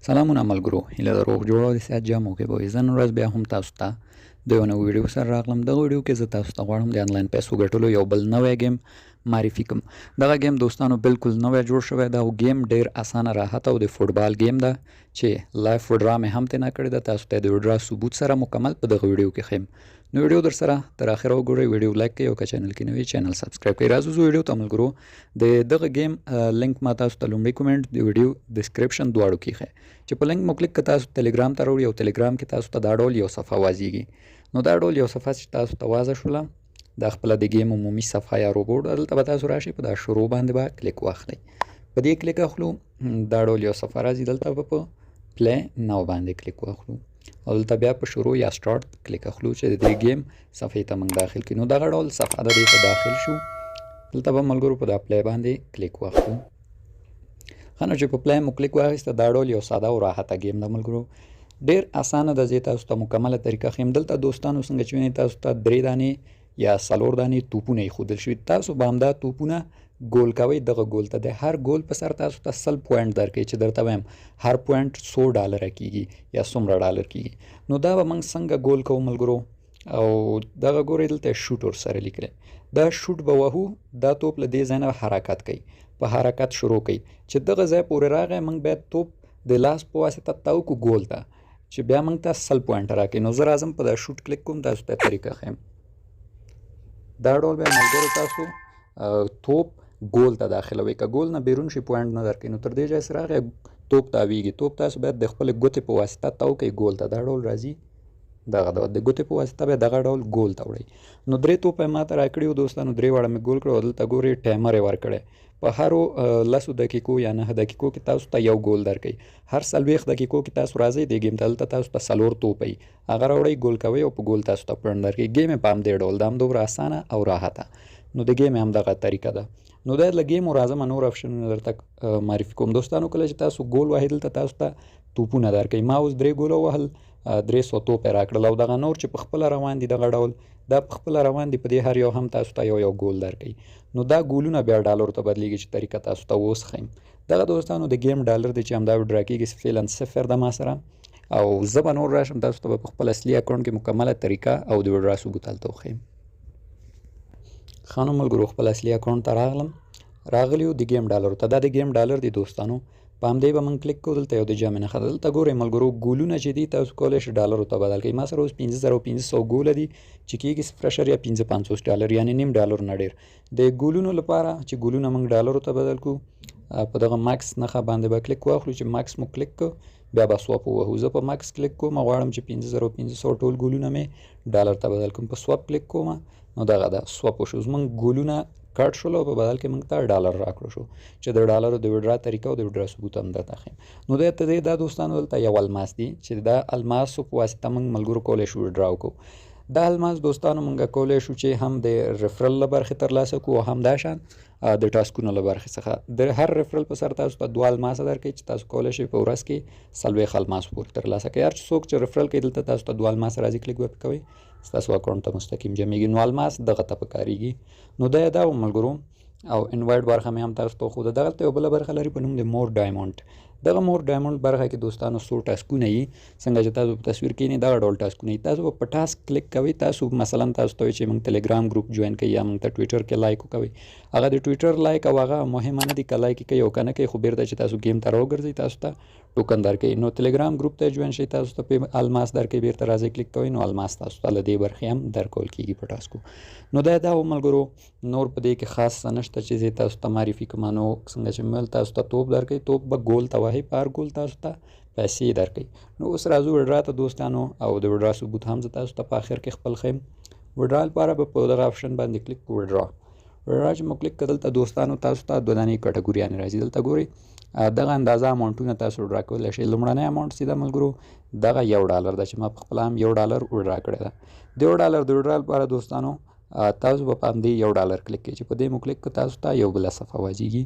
سلامونه ملګرو، هیله د روغ جوړ او د صحت جام وکړئ. زه نن ورځ بیا هم تاسو ته د یو نوي ویډیو سره راغلم. دغه ویډیو کې زه تاسو ته غواړم د آنلاین پیسو ګټلو یو بل نوی گیم معرفي کوم. دغه گیم دوستانو بالکل نوی جوړ شوی ده او گیم ډیر اسانه راحت او د فوټبال گیم ده چې لایف وډرا مې هم تنه کړی ده. تاسو ته د وډرا ثبوت سره مکمل په دغه ویډیو کې خیم. نو ویډیو در سره تر اخره وګورئ، ویډیو لایک کړئ او که چینل کې نوی چینل سبسکرایب کړئ. راځو ویډیو ته ملګرو. د دغه گیم لینک ما تاسو ته لومړی کومنټ د ویډیو ډسکرپشن دواړو کې ښه چې په لینک مو کلیک کړئ تاسو ټلګرام ته راوړي او ټلګرام کې تاسو ته دا ډول یو صفحه وازیږي. نو دا ډول یو صفحه چې تاسو ته وازه شوله دا خپل د گیم عمومي صفحه یا روبوټ دلته به تاسو راشي په دا شروع باندې به کلیک واخلئ. په دې کلیک اخلو دا ډول یو صفحه راځي، دلته به په پلی ناو باندې کلیک واخلو او دلته بیا په شروع یا سٹارټ کلیک اخلو چې د دې گیم صفحې ته موږ داخل کړو. نو دغه ډول صفحه د دې ته داخل شو، دلته به ملګرو په دا پلی باندې کلیک واخلو. خنو چې په پلی مو کلیک واخیسته دا ډول یو ساده او راحته گیم ده ملګرو، ډیر اسانه ده. زه تاسو ته مکمله طریقه خیم. دلته دوستانو څنګه چې وینئ تاسو ته 3 دانې یا 4 دانې توپونه ایښودل شوي. تاسو به همدا توپونه ګول کوئ. دغه ګول ته د هر ګول په سر تاسو ته 100 پوینټ درکوي چې درته وایم هر پوینټ $100 کیږي یا څومره ډالر کیږي. نو دا به موږ څنګه ګول کوو ملګرو، او دغه ګورئ دلته شوټ ورسره لیکلی. دا شوټ به وهو، دا توپ له دې ځای نه حرکت کوي، په حرکت شروع کوي چې دغه ځای پورې راغی. موږ باید توپ د لاس په واسطه تاو کو ګول ته چې بیا موږ ته 100 پوینټ راکوي. نو زه راځم په دا شوټ کلیک کوم، تاسو ته طریقه ښیم. دا ډول بیا ملګرو تاسو توپ ګول ته داخلوئ، که ګول نه بیرون شي پوینټ نه درکوي. نو تر دې ځای سره راغی توپ تاویږي، توپ تاسو باید د خپلې ګوتې په واسطه تاو کوئ ګول ته. دا ډول راځي، دغه د ګوتې په واسطه بیا دغه ډول ګول ته وړئ. نو 3 توپ یې ماته راکړي وو دوستانو، 3 واړه مې ګول کړو. دلته ګورئ ټایمر یې ورکړی، په هرو 10 دقیقو یا 9 دقیقو کې تاسو ته یو ګول درکوي. هر 40 دقیقو کې تاسو راځئ دې گیم ته، دلته تاسو ته 4 توپ وي، هغه راوړئ ګول کوئ او په ګول تاسو ته پوینټ درکوي. گیم یې په همدې ډول ده، هم دومره اسانه او راحته. نو د گیم هم دغه طریقه ده. نو دا له گیم راځم نور آپشنونه درته معرفي کوم دوستانو. کله چې تاسو ګول وهئ دلته تاسو ته توپونه درکوي. ما اوس 3 ګوله وهل، 300 توپ یې راکړل او دغه نور چې په خپله روان دي دغه ډول دا په خپله روان دي، په دې هر یو هم تاسو ته یو ګول درکوي. نو دا ګولونه بیا ډالرو ته بدلیږي چې طریقه تاسو ته اوس ښیم. دغه دوستانو د گیم ډالر دی چې همدا وډرا کېږي فعلا 0 ده ما سره، او زه به نور راشم تاسو ته په خپل اصلي اکاونټ کې مکمله طریقه او د وډرا ثبوت هلته وښیم. ښه نو ملګرو خپل اصلي اکاونټ ته راغلی یو د گیم ډالرو ته. دا د گیم ډالر دی دوستانو، په همدې به موږ کلیک کوو. دلته یو د جامې نښه ده، دلته ګورئ ملګرو ګولونه چې دي تاسو کولی شئ ډالرو ته بدل کړئ. ما سره اوس 5500 ګوله دي چې کېږي 0.55 ډالر، یعنې نیم ډالر نه ډېر. د ګولونو لپاره چې ګولونه موږ ډالرو ته بدل کړو، په دغه ماکس نښه باندې به کلیک واخلو. چې ماکس مو کلیک کړو بیا به سواپ ووهو. زه په ماکس کلیک کوم، غواړم چې 5500 ټول ګولونه مې ډالر ته بدل کړم. په سواپ کلیک کوم، نو دغه ده سواپ وشو، زموږ ګولونه کټ شول او په بدل کې موږ ته ډالر راکړو شو چې د ډالرو د وډرا طریقه او د وډرا ثبوت هم درته ښیم. نو دا دوستانو دلته یو الماس دی چې دا الماسو په واسطه موږ ملګرو کولی شو وډرا وکړو. دا الماس دوستانو موږ کولی شو چې هم د ریفرل له برخې ترلاسه کړو او هم دا شان د ټاسکونو له برخې څخه. د هر ریفرل په سر تاسو ته 2 الماسه درکوي چې تاسو کولی شئ په ورځ کې 40 الماس پورې ترلاسه کړئ. هر څوک چې ریفرل کوي دلته تاسو ته 2 الماس راځي، کلیک به کوئ، ستاسو اکاونټ ته مستقیم جمعیږي. نو الماس دغه ته پکارېږي. نو دا ملګرو او انوایټ برخه مې هم تاسو ته وښوده. دغلته یو بله برخه لري په نوم د مور ډایمونډ. دغه مور ډایمونډ برخه کې دوستانو 100 ټاسکونه وي، څنګه چې تاسو په تصویر کې نه دغه ډول ټاسکونه وي. تاسو به په ټاسک کلیک کوئ. تاسو مثلا تاسو ته وایي چې موږ ټلګرام ګروپ جوین کوي یا موږ ته ټویټر کې لایک وکوئ. هغه د ټویټر لایک او هغه مهمه نه دي که لایک کوي او که نه کوي، خو بیرته چې تاسو گیم ته راوګرځئ تاسو ته ټوکن درکوي. نو ټلګرام ګروپ ته جوین شئ، تاسو ته په الماس درکوي، بیرته راځئ کلیک کوئ، نو الماس تاسو ته له دې برخې هم درکول کېږي په ټاسکو. نو دا ملګرو نور په دې کې خاص څه نشته چې زه تاسو ته معرفي کوم. نو څنګه چې مې تاسو ته توپ درکوي، توپ به ګول ته وهئ، په هر ګول تاسو ته پیسې درکوي. نو اوس راځو وډرا ته دوستانو، او د وډرا ثبوت هم زه تاسو ته په آخر کې خپل ښیم. وډرا لپاره به په دغه آپشن باندې کلیک کوو. وډرا چې مو کلیک کړه دلته دوستانو تاسو ته 2 دانې کټګوریانې راځي. دلته ګورئ دغه اندازه اماونټونه تاسو وډرا کولی شئ. لومړنی اماونټ سیده ملګرو دغه $1 ده چې ما په خپله هم $1 وډرا کړی ده. د $1 د وډرا لپاره دوستانو تاسو به په همدې $1 کلیک کړئ. چې په دې مو کلیک کړه تاسو ته یو بله صفحه وازیږي.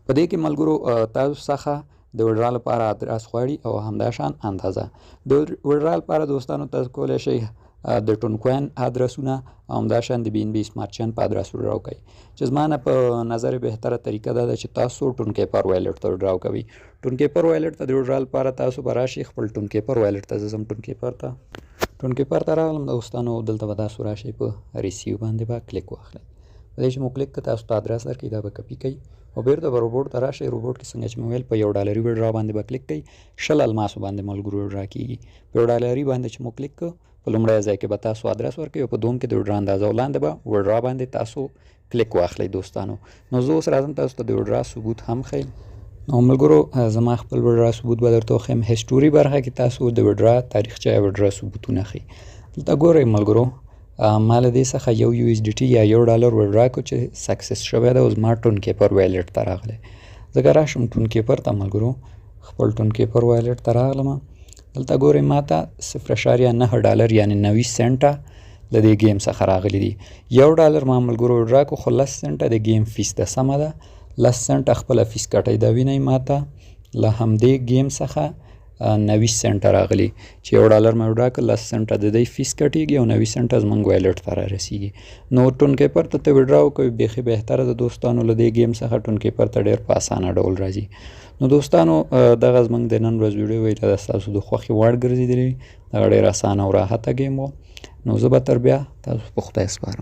په دې کې ملګرو تاسو څخه د وډرا لپاره ادرس غواړي او همدا شان اندازه. د وډرا لپاره دوستانو تاسو کولی شئ د ټون کوین ادرسونه او همداشان د بي ان بي سمارټ چین په ادرس وډراو کوي. چې زما نه په نظر بهتره طریقه دا ده چې تاسو ټون کیپر وایلټ ته وډراو کوئ. ټون کیپر وایلټ ته د وډرا لپاره تاسو به راشئ خپل ټون کیپر وایلټ ته. زه ځم ټون کیپر ته راغلم دوستانو. دلته به تاسو راشئ په ریسیو باندې به کلیک واخلئ. په دې چې مو کلیک کړه تاسو ته ادرس درکوي، دا به کپي کوي او بیرته به روبوټ ته راشئ. روبوټ کې څنګه چې مې ویل په $1 وډرا باندې به کلیک کوئ. 20 الماسو باندې ملګرو وډرا کېږي. په $1 باندې چې مو کلیک کړه په لومړی ځای کې به تاسو ادرس ورکوي او په دوم کې د وډرا اندازه او لاندې به وډرا باندې تاسو کلیک واخلئ دوستانو. نو زه اوس راځم تاسو ته د وډرا ثبوت هم ښیم. نو ملګرو زما خپل وډرا ثبوت به درته وښیم. هسټوري برخه کې تاسو د وډرا تاریخچه یا وډرا ثبوتونه ښیي. دلته ګورئ ملګرو ما له دې څخه یو USDT یا $1 وډرا کړو چې سکسس شوی ده او زما ټون کیپر وایلټ ته راغلی. زه که راشم ټون کیپر ته ملګرو، خپل ټون کیپر وایلټ ته راغلم. دلته ګورئ ما ته $0.9 یعنې 90 سنټه له دې ګیم څخه راغلی دي. $1 ما ملګرو وډرا کړو خو 10 سنټه د ګیم فیس ده. سمه ده 10 سنټه خپله فیس کټئ. دا وینئ ما ته له همدې ګیم څخه 90 سنټه راغلي چې $1 مې وډرا کړ 10 سنټه د دې فیس کټېږي او 90 سنټه زموږ وایلټ ته رارسېږي. نو ټون کیپر ته وډرا وکوئ بیخي بهتره ده دوستانو. له دې ګیم څخه ټون کیپر ته ډېر په اسانه ډول راځي. نو دوستانو دغه زموږ د نن ورځ ویډیو وی دا ستاسو د خوښې وړ ګرځېدلی. دغه ډېر اسانه او راحته ګیم و. نو زه به تر بیا تاسو په خدای سپارم.